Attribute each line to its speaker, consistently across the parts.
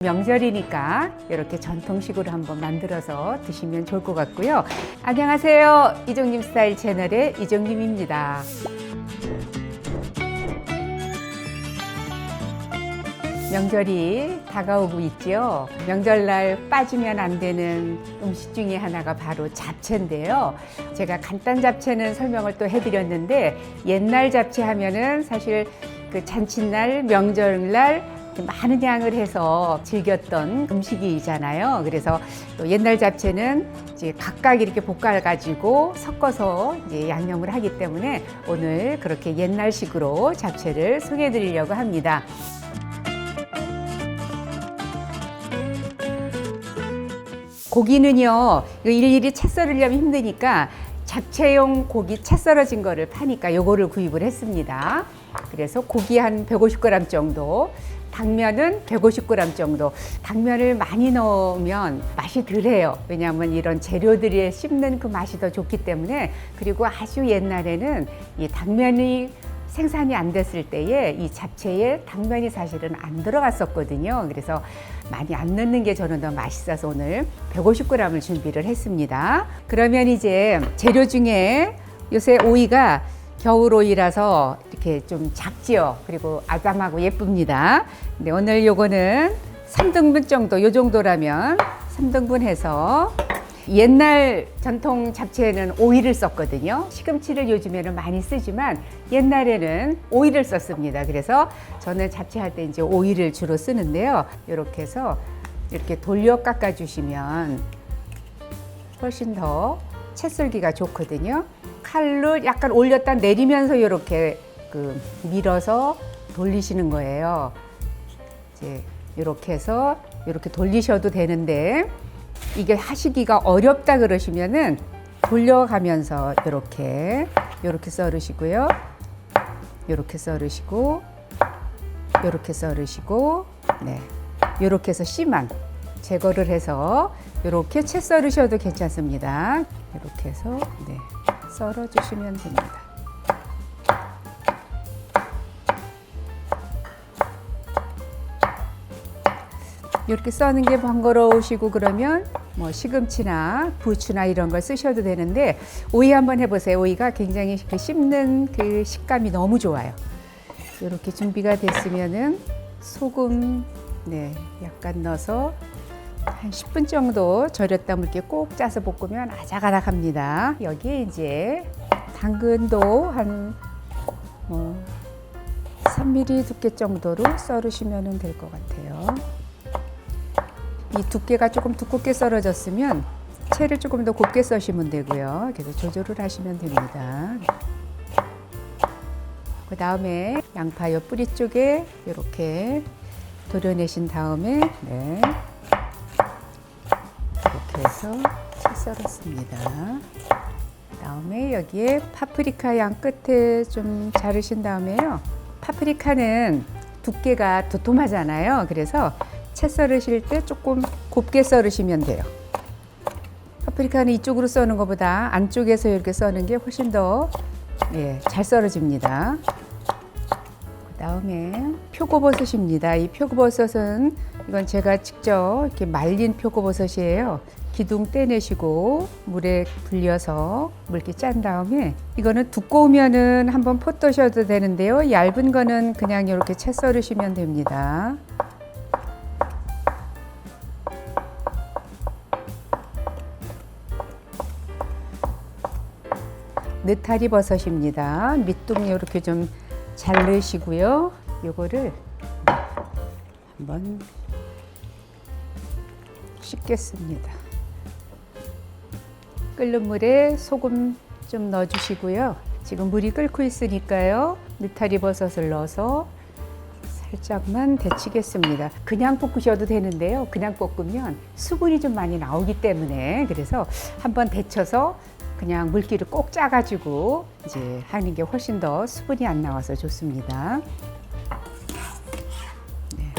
Speaker 1: 명절이니까 이렇게 전통식으로 한번 만들어서 드시면 좋을 것 같고요. 안녕하세요. 이종님 스타일 채널의 이종님입니다. 명절이 다가오고 있죠. 명절날 빠지면 안 되는 음식 중에 하나가 바로 잡채인데요. 제가 간단 잡채는 설명을 또 해드렸는데 옛날 잡채 하면은 사실 그 잔칫날, 명절날 많은 양을 해서 즐겼던 음식이잖아요. 그래서 또 옛날 잡채는 이제 각각 이렇게 볶아가지고 섞어서 이제 양념을 하기 때문에 오늘 그렇게 옛날식으로 잡채를 소개해 드리려고 합니다. 고기는요, 일일이 채 썰으려면 힘드니까 잡채용 고기 채 썰어진 거를 파니까 요거를 구입을 했습니다. 그래서 고기 한 150g 정도, 당면은 150g 정도. 당면을 많이 넣으면 맛이 덜해요. 왜냐하면 이런 재료들이 씹는 그 맛이 더 좋기 때문에. 그리고 아주 옛날에는 이 당면이 생산이 안 됐을 때에 이 잡채에 당면이 사실은 안 들어갔었거든요. 그래서 많이 안 넣는 게 저는 더 맛있어서 오늘 150g을 준비를 했습니다. 그러면 이제 재료 중에 요새 오이가 겨울 오이라서 이렇게 좀 작지요. 그리고 아담하고 예쁩니다. 근데 오늘 요거는 3등분 정도, 요 정도라면 3등분 해서 옛날 전통 잡채에는 오이를 썼거든요. 시금치를 요즘에는 많이 쓰지만 옛날에는 오이를 썼습니다. 그래서 저는 잡채할 때 이제 오이를 주로 쓰는데요. 이렇게 해서 이렇게 돌려 깎아 주시면 훨씬 더 채 썰기가 좋거든요. 칼로 약간 올렸다 내리면서 이렇게 밀어서 돌리시는 거예요. 이제 이렇게 해서 이렇게 돌리셔도 되는데 이게 하시기가 어렵다 그러시면은 돌려가면서 이렇게 썰으시고요. 이렇게 썰으시고 이렇게 썰으시고 네. 이렇게 해서 씨만 제거를 해서 이렇게 채 썰으셔도 괜찮습니다. 이렇게 해서 네. 썰어 주시면 됩니다. 이렇게 써는 게 번거로우시고 그러면 뭐 시금치나 부추나 이런 걸 쓰셔도 되는데 오이 한번 해보세요. 오이가 굉장히 그 씹는 그 식감이 너무 좋아요. 이렇게 준비가 됐으면은 소금 네 약간 넣어서 한 10분 정도 절였다 물게 꼭 짜서 볶으면 아작아작합니다. 여기에 이제 당근도 한 3mm 두께 정도로 썰으시면 될 것 같아요. 이 두께가 조금 두껍게 썰어졌으면 채를 조금 더 곱게 써시면 되고요. 그래서 조절을 하시면 됩니다. 그 다음에 양파 옆 뿌리 쪽에 이렇게 도려내신 다음에 네. 이렇게 해서 채 썰었습니다. 그 다음에 여기에 파프리카 양 끝에 좀 자르신 다음에요. 파프리카는 두께가 도톰하잖아요. 그래서 채 썰으실 때 조금 곱게 썰으시면 돼요. 파프리카는 이쪽으로 써는 것보다 안쪽에서 이렇게 써는 게 훨씬 더 잘 썰어집니다. 그 다음에 표고버섯입니다. 이 표고버섯은 이건 제가 직접 이렇게 말린 표고버섯이에요. 기둥 떼내시고 물에 불려서 물기 짠 다음에 이거는 두꺼우면은 한번 포 떠셔도 되는데요. 얇은 거는 그냥 이렇게 채 썰으시면 됩니다. 느타리 버섯입니다. 밑둥 이렇게 좀 자르시고요. 요거를 한번 씻겠습니다. 끓는 물에 소금 좀 넣어주시고요. 지금 물이 끓고 있으니까요. 느타리 버섯을 넣어서 살짝만 데치겠습니다. 그냥 볶으셔도 되는데요. 그냥 볶으면 수분이 좀 많이 나오기 때문에 그래서 한번 데쳐서 그냥 물기를 꼭 짜가지고 이제 하는 게 훨씬 더 수분이 안 나와서 좋습니다. 네.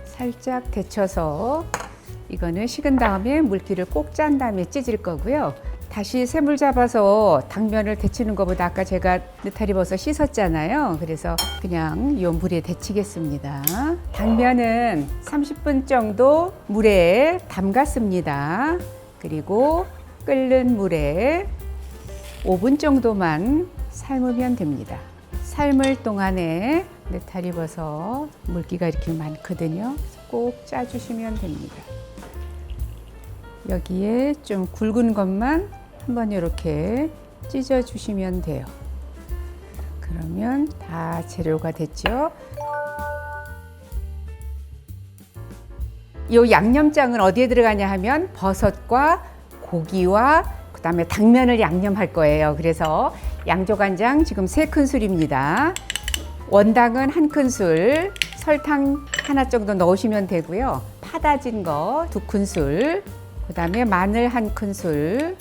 Speaker 1: 살짝 데쳐서 이거는 식은 다음에 물기를 꼭 짠 다음에 찢을 거고요. 다시 샘물 잡아서 당면을 데치는 것보다 아까 제가 느타리버섯 씻었잖아요. 그래서 그냥 이 물에 데치겠습니다. 당면은 30분 정도 물에 담갔습니다. 그리고 끓는 물에 5분 정도만 삶으면 됩니다. 삶을 동안에 느타리버섯 물기가 이렇게 많거든요. 꼭 짜주시면 됩니다. 여기에 좀 굵은 것만 한번 이렇게 찢어 주시면 돼요. 그러면 다 재료가 됐죠. 이 양념장은 어디에 들어가냐 하면 버섯과 고기와 그다음에 당면을 양념할 거예요. 그래서 양조간장 지금 3큰술입니다. 원당은 1큰술, 설탕 하나 정도 넣으시면 되고요. 파 다진 거 2큰술, 그다음에 마늘 1큰술,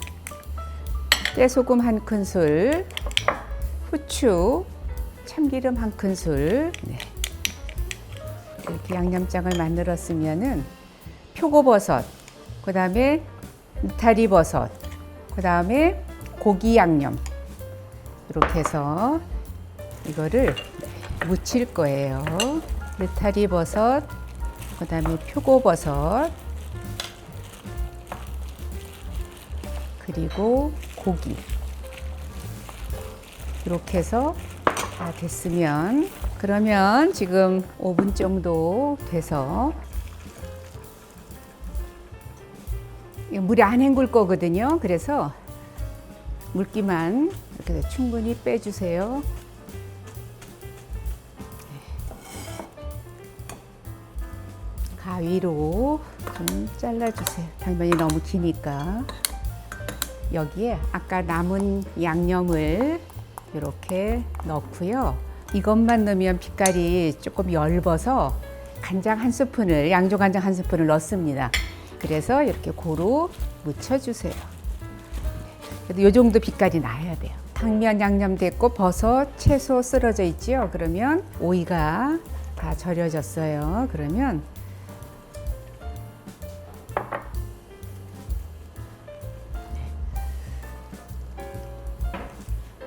Speaker 1: 깨소금 1큰술, 후추, 참기름 1큰술. 네. 이렇게 양념장을 만들었으면은 표고버섯, 그다음에 느타리버섯, 그다음에 고기 양념 이렇게 해서 이거를 무칠 거예요. 느타리버섯, 그다음에 표고버섯, 그리고 고기 이렇게 해서 다 됐으면, 그러면 지금 5분 정도 돼서 물이 안 헹굴 거거든요. 그래서 물기만 이렇게 충분히 빼주세요. 가위로 좀 잘라주세요. 당면이 너무 기니까. 여기에 아까 남은 양념을 이렇게 넣고요. 이것만 넣으면 빛깔이 조금 엷어서 간장 1스푼을, 양조간장 1스푼을 넣습니다. 그래서 이렇게 고루 묻혀주세요. 그래도 이 정도 빛깔이 나야 돼요. 당면 양념 됐고 버섯, 채소 썰어져 있지요. 그러면 오이가 다 절여졌어요. 그러면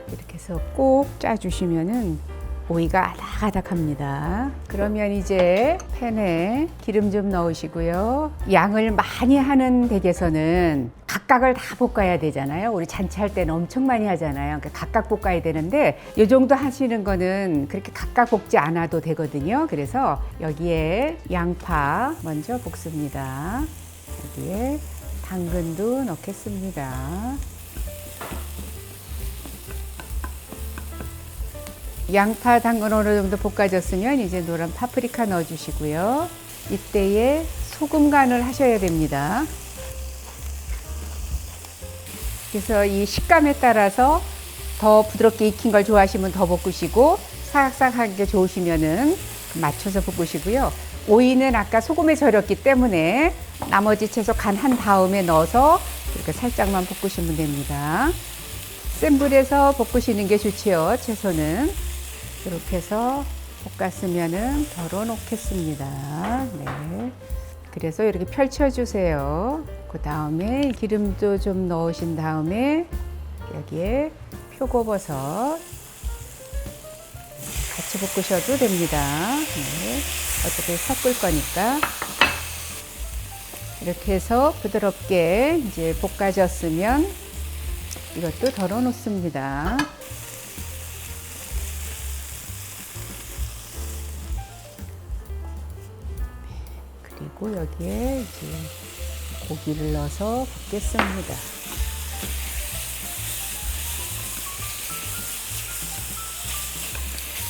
Speaker 1: 이렇게 해서 꼭 짜주시면은 오이가 아닥아닥합니다. 그러면 이제 팬에 기름 좀 넣으시고요. 양을 많이 하는 댁에서는 각각을 다 볶아야 되잖아요. 우리 잔치할 때는 엄청 많이 하잖아요. 그러니까 각각 볶아야 되는데 이 정도 하시는 거는 그렇게 각각 볶지 않아도 되거든요. 그래서 여기에 양파 먼저 볶습니다. 여기에 당근도 넣겠습니다. 양파, 당근 어느 정도 볶아졌으면 이제 노란 파프리카 넣어주시고요. 이때에 소금 간을 하셔야 됩니다. 그래서 이 식감에 따라서 더 부드럽게 익힌 걸 좋아하시면 더 볶으시고, 사각사각하게 좋으시면은 맞춰서 볶으시고요. 오이는 아까 소금에 절였기 때문에 나머지 채소 간한 다음에 넣어서 이렇게 살짝만 볶으시면 됩니다. 센 불에서 볶으시는 게 좋지요. 채소는 이렇게 해서 볶았으면은 덜어 놓겠습니다. 네. 그래서 이렇게 펼쳐주세요. 그 다음에 기름도 좀 넣으신 다음에 여기에 표고버섯 같이 볶으셔도 됩니다. 네. 어차피 섞을 거니까. 이렇게 해서 부드럽게 이제 볶아졌으면 이것도 덜어 놓습니다. 그리고 여기에 이제 고기를 넣어서 볶겠습니다.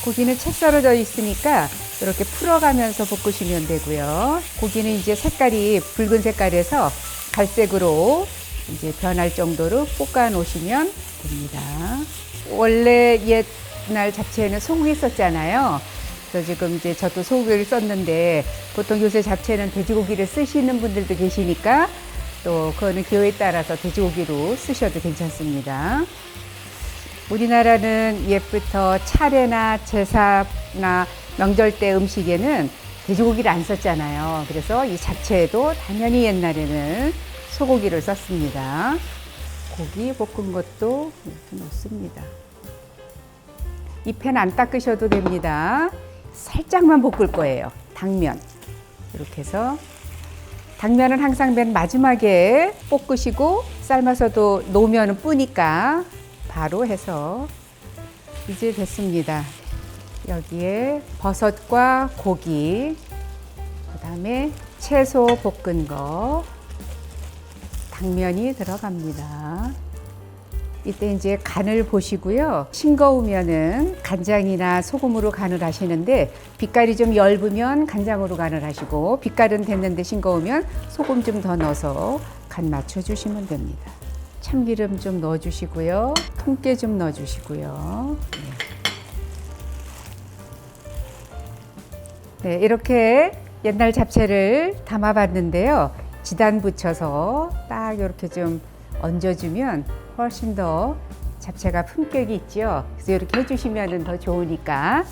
Speaker 1: 고기는 채 썰어져 있으니까 이렇게 풀어가면서 볶으시면 되고요. 고기는 이제 색깔이 붉은 색깔에서 갈색으로 이제 변할 정도로 볶아 놓으시면 됩니다. 원래 옛날 잡채에는 소고기 썼잖아요. 그래서 지금 이제 저도 소고기를 썼는데 보통 요새 잡채는 돼지고기를 쓰시는 분들도 계시니까 또 그거는 기호에 따라서 돼지고기로 쓰셔도 괜찮습니다. 우리나라는 옛부터 차례나 제사나 명절 때 음식에는 돼지고기를 안 썼잖아요. 그래서 이 잡채에도 당연히 옛날에는 소고기를 썼습니다. 고기 볶은 것도 이렇게 넣습니다. 이 팬 안 닦으셔도 됩니다. 살짝만 볶을 거예요. 당면. 이렇게 해서 당면은 항상 맨 마지막에 볶으시고 삶아서도 놓으면 뿌니까 바로 해서 이제 됐습니다. 여기에 버섯과 고기, 그다음에 채소 볶은 거, 당면이 들어갑니다. 이때 이제 간을 보시고요. 싱거우면은 간장이나 소금으로 간을 하시는데 빛깔이 좀 엷으면 간장으로 간을 하시고 빛깔은 됐는데 싱거우면 소금 좀 더 넣어서 간 맞춰주시면 됩니다. 참기름 좀 넣어주시고요. 통깨 좀 넣어주시고요. 네, 이렇게 옛날 잡채를 담아봤는데요. 지단 붙여서 딱 이렇게 좀 얹어주면 훨씬 더 잡채가 품격이 있죠. 그래서 이렇게 해주시면 더 좋으니까.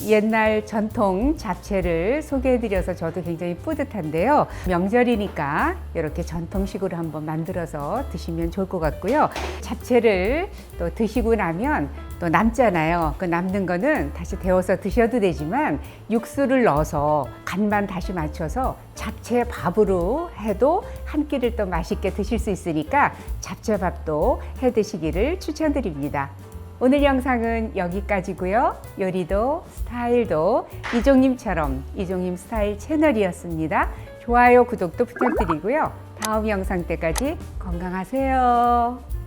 Speaker 1: 옛날 전통 잡채를 소개해드려서 저도 굉장히 뿌듯한데요. 명절이니까 이렇게 전통식으로 한번 만들어서 드시면 좋을 것 같고요. 잡채를 또 드시고 나면 또 남잖아요. 그 남는 거는 다시 데워서 드셔도 되지만 육수를 넣어서 간만 다시 맞춰서 잡채 밥으로 해도 한 끼를 또 맛있게 드실 수 있으니까 잡채밥도 해 드시기를 추천드립니다. 오늘 영상은 여기까지고요. 요리도 스타일도 이종님처럼 이종님 스타일 채널이었습니다. 좋아요, 구독도 부탁드리고요. 다음 영상 때까지 건강하세요.